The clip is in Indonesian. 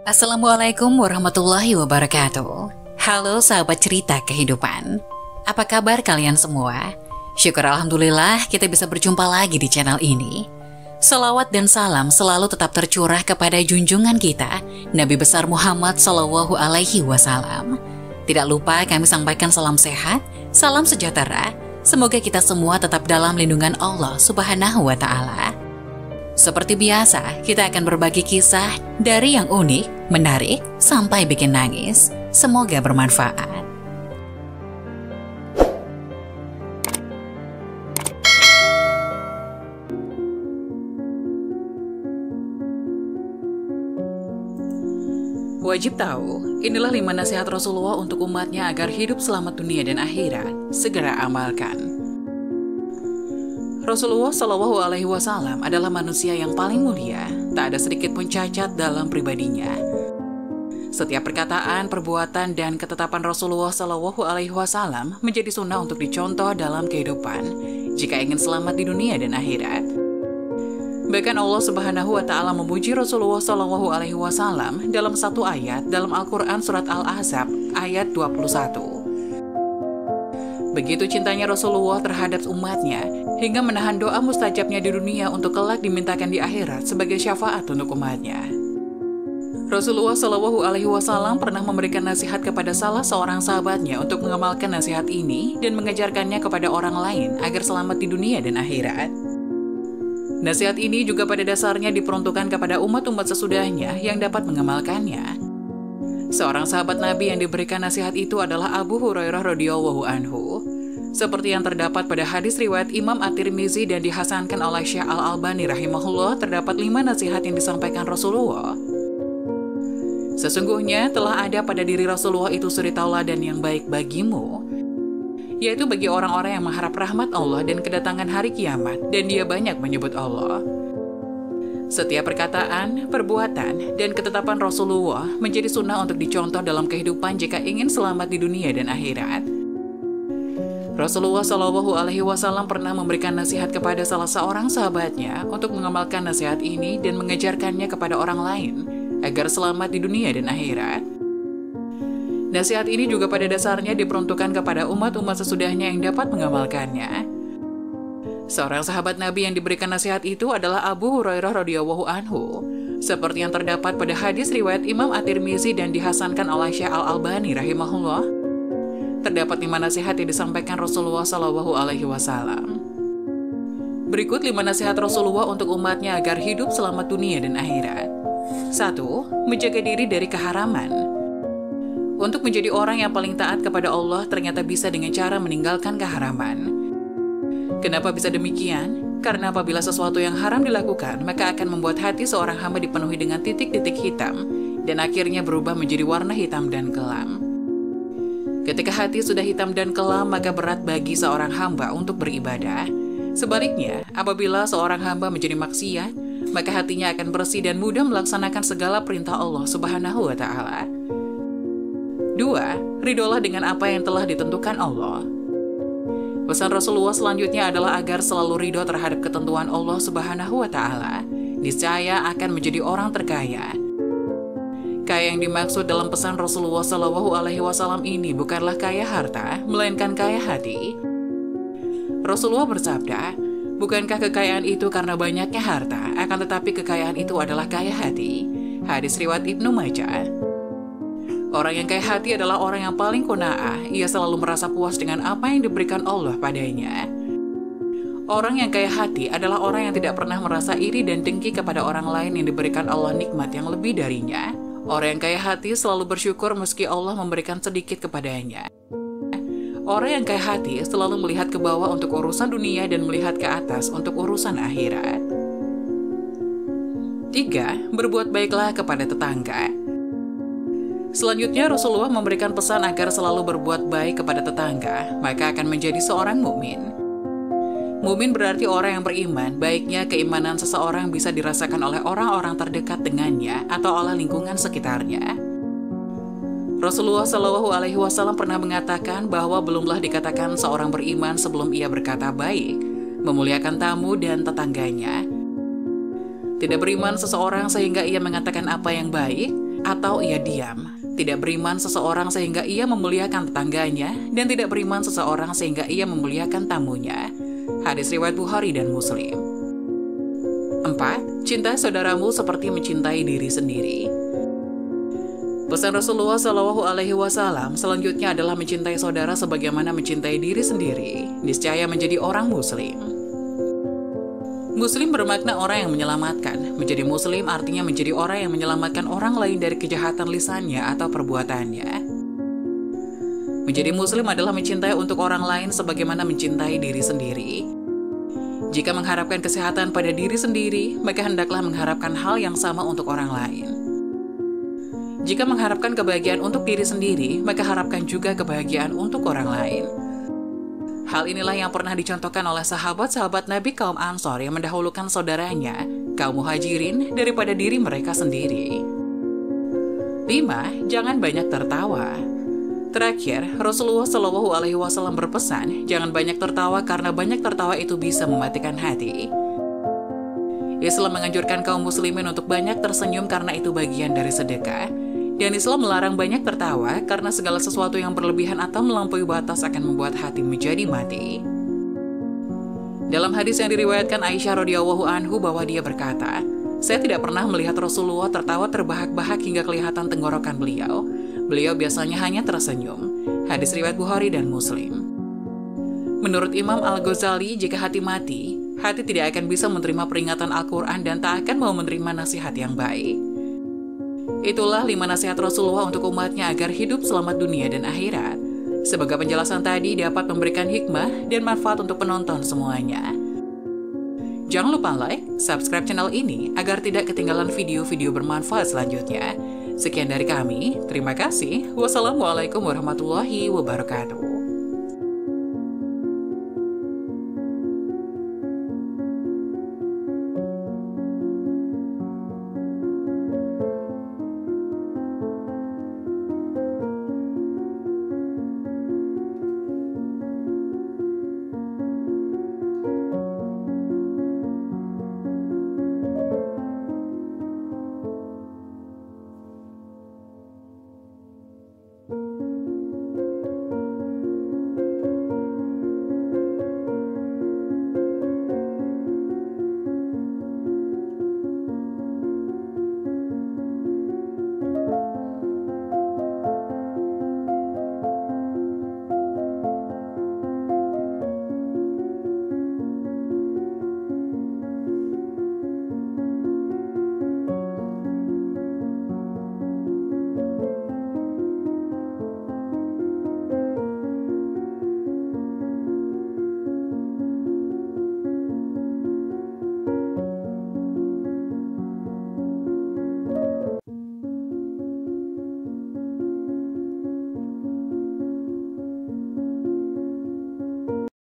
Assalamualaikum warahmatullahi wabarakatuh. Halo sahabat cerita kehidupan. Apa kabar kalian semua? Syukur alhamdulillah kita bisa berjumpa lagi di channel ini. Salawat dan salam selalu tetap tercurah kepada junjungan kita, Nabi besar Muhammad Sallallahu Alaihi Wasallam. Tidak lupa kami sampaikan salam sehat, salam sejahtera. Semoga kita semua tetap dalam lindungan Allah Subhanahu wa Ta'ala. Seperti biasa, kita akan berbagi kisah dari yang unik, menarik, sampai bikin nangis. Semoga bermanfaat. Wajib tahu, inilah 5 nasihat Rasulullah untuk umatnya agar hidup selamat dunia dan akhirat. Segera amalkan. Rasulullah Shallallahu Alaihi Wasallam adalah manusia yang paling mulia, tak ada sedikit pun cacat dalam pribadinya. Setiap perkataan, perbuatan, dan ketetapan Rasulullah Shallallahu Alaihi Wasallam menjadi sunnah untuk dicontoh dalam kehidupan jika ingin selamat di dunia dan akhirat. Bahkan Allah Subhanahu Wa Taala memuji Rasulullah Shallallahu Alaihi Wasallam dalam satu ayat dalam Al-Quran surat Al-Ahzab ayat 21. Begitu cintanya Rasulullah terhadap umatnya, hingga menahan doa mustajabnya di dunia untuk kelak dimintakan di akhirat sebagai syafaat untuk umatnya. Rasulullah Shallallahu Alaihi Wasallam pernah memberikan nasihat kepada salah seorang sahabatnya untuk mengamalkan nasihat ini dan mengajarkannya kepada orang lain agar selamat di dunia dan akhirat. Nasihat ini juga pada dasarnya diperuntukkan kepada umat-umat sesudahnya yang dapat mengamalkannya. Seorang sahabat Nabi yang diberikan nasihat itu adalah Abu Hurairah radhiyallahu anhu. Seperti yang terdapat pada hadis riwayat Imam At-Tirmizi dan dihasankan oleh Syekh Al-Albani rahimahullah, terdapat 5 nasihat yang disampaikan Rasulullah. Sesungguhnya telah ada pada diri Rasulullah itu suri tauladan yang baik bagimu, yaitu bagi orang-orang yang mengharap rahmat Allah dan kedatangan hari kiamat, dan dia banyak menyebut Allah. Setiap perkataan, perbuatan, dan ketetapan Rasulullah menjadi sunnah untuk dicontoh dalam kehidupan jika ingin selamat di dunia dan akhirat. Rasulullah Shallallahu Alaihi Wasallam pernah memberikan nasihat kepada salah seorang sahabatnya untuk mengamalkan nasihat ini dan mengajarkannya kepada orang lain agar selamat di dunia dan akhirat. Nasihat ini juga pada dasarnya diperuntukkan kepada umat-umat sesudahnya yang dapat mengamalkannya. Seorang sahabat Nabi yang diberikan nasihat itu adalah Abu Hurairah radhiyallahu anhu, seperti yang terdapat pada hadis riwayat Imam At-Tirmizi dan dihasankan oleh Syekh Al-Albani rahimahullah. Terdapat 5 nasihat yang disampaikan Rasulullah Shallallahu Alaihi Wasallam. Berikut 5 nasihat Rasulullah untuk umatnya agar hidup selamat dunia dan akhirat. 1. Menjaga diri dari keharaman. Untuk menjadi orang yang paling taat kepada Allah ternyata bisa dengan cara meninggalkan keharaman. Kenapa bisa demikian? Karena apabila sesuatu yang haram dilakukan, maka akan membuat hati seorang hamba dipenuhi dengan titik-titik hitam dan akhirnya berubah menjadi warna hitam dan kelam. Ketika hati sudah hitam dan kelam, maka berat bagi seorang hamba untuk beribadah. Sebaliknya, apabila seorang hamba menjadi maksiat, maka hatinya akan bersih dan mudah melaksanakan segala perintah Allah Subhanahu wa Ta'ala. 2. Ridolah dengan apa yang telah ditentukan Allah. Pesan Rasulullah selanjutnya adalah agar selalu ridho terhadap ketentuan Allah Subhanahu wa Ta'ala. Niscaya akan menjadi orang terkaya. Kaya yang dimaksud dalam pesan Rasulullah Shallallahu Alaihi Wasallam ini bukanlah kaya harta, melainkan kaya hati. Rasulullah bersabda, bukankah kekayaan itu karena banyaknya harta, akan tetapi kekayaan itu adalah kaya hati. Hadis riwayat Ibnu Majah. Orang yang kaya hati adalah orang yang paling qanaah. Ia selalu merasa puas dengan apa yang diberikan Allah padanya. Orang yang kaya hati adalah orang yang tidak pernah merasa iri dan dengki kepada orang lain yang diberikan Allah nikmat yang lebih darinya. Orang yang kaya hati selalu bersyukur meski Allah memberikan sedikit kepadanya. Orang yang kaya hati selalu melihat ke bawah untuk urusan dunia dan melihat ke atas untuk urusan akhirat. 3. Berbuat baiklah kepada tetangga. Selanjutnya Rasulullah memberikan pesan agar selalu berbuat baik kepada tetangga, maka akan menjadi seorang mukmin. Mukmin berarti orang yang beriman, baiknya keimanan seseorang bisa dirasakan oleh orang-orang terdekat dengannya atau oleh lingkungan sekitarnya. Rasulullah Shallallahu Alaihi Wasallam pernah mengatakan bahwa belumlah dikatakan seorang beriman sebelum ia berkata baik, memuliakan tamu dan tetangganya. Tidak beriman seseorang sehingga ia mengatakan apa yang baik, atau ia diam. Tidak beriman seseorang sehingga ia memuliakan tetangganya, dan tidak beriman seseorang sehingga ia memuliakan tamunya. Hadis riwayat Bukhari dan Muslim. 4. Cinta saudaramu seperti mencintai diri sendiri. Pesan Rasulullah Shallallahu Alaihi Wasallam selanjutnya adalah mencintai saudara sebagaimana mencintai diri sendiri, niscaya menjadi orang Muslim. Muslim bermakna orang yang menyelamatkan. Menjadi Muslim artinya menjadi orang yang menyelamatkan orang lain dari kejahatan lisannya atau perbuatannya. Menjadi Muslim adalah mencintai untuk orang lain sebagaimana mencintai diri sendiri. Jika mengharapkan kesehatan pada diri sendiri, maka hendaklah mengharapkan hal yang sama untuk orang lain. Jika mengharapkan kebahagiaan untuk diri sendiri, maka harapkan juga kebahagiaan untuk orang lain. Hal inilah yang pernah dicontohkan oleh sahabat-sahabat Nabi kaum Ansor yang mendahulukan saudaranya, kaum Muhajirin, daripada diri mereka sendiri. 5. Jangan banyak tertawa. Terakhir, Rasulullah Shallallahu Alaihi Wasallam berpesan, jangan banyak tertawa karena banyak tertawa itu bisa mematikan hati. Islam menganjurkan kaum muslimin untuk banyak tersenyum karena itu bagian dari sedekah. Dan Islam melarang banyak tertawa karena segala sesuatu yang berlebihan atau melampaui batas akan membuat hati menjadi mati. Dalam hadis yang diriwayatkan Aisyah radhiyallahu anhu bahwa dia berkata, saya tidak pernah melihat Rasulullah tertawa terbahak-bahak hingga kelihatan tenggorokan beliau. Beliau biasanya hanya tersenyum. Hadis riwayat Bukhari dan Muslim. Menurut Imam Al-Ghazali, jika hati mati, hati tidak akan bisa menerima peringatan Al-Quran dan tak akan mau menerima nasihat yang baik. Itulah 5 nasihat Rasulullah untuk umatnya agar hidup selamat dunia dan akhirat. Semoga penjelasan tadi dapat memberikan hikmah dan manfaat untuk penonton semuanya. Jangan lupa like, subscribe channel ini agar tidak ketinggalan video-video bermanfaat selanjutnya. Sekian dari kami, terima kasih. Wassalamualaikum warahmatullahi wabarakatuh.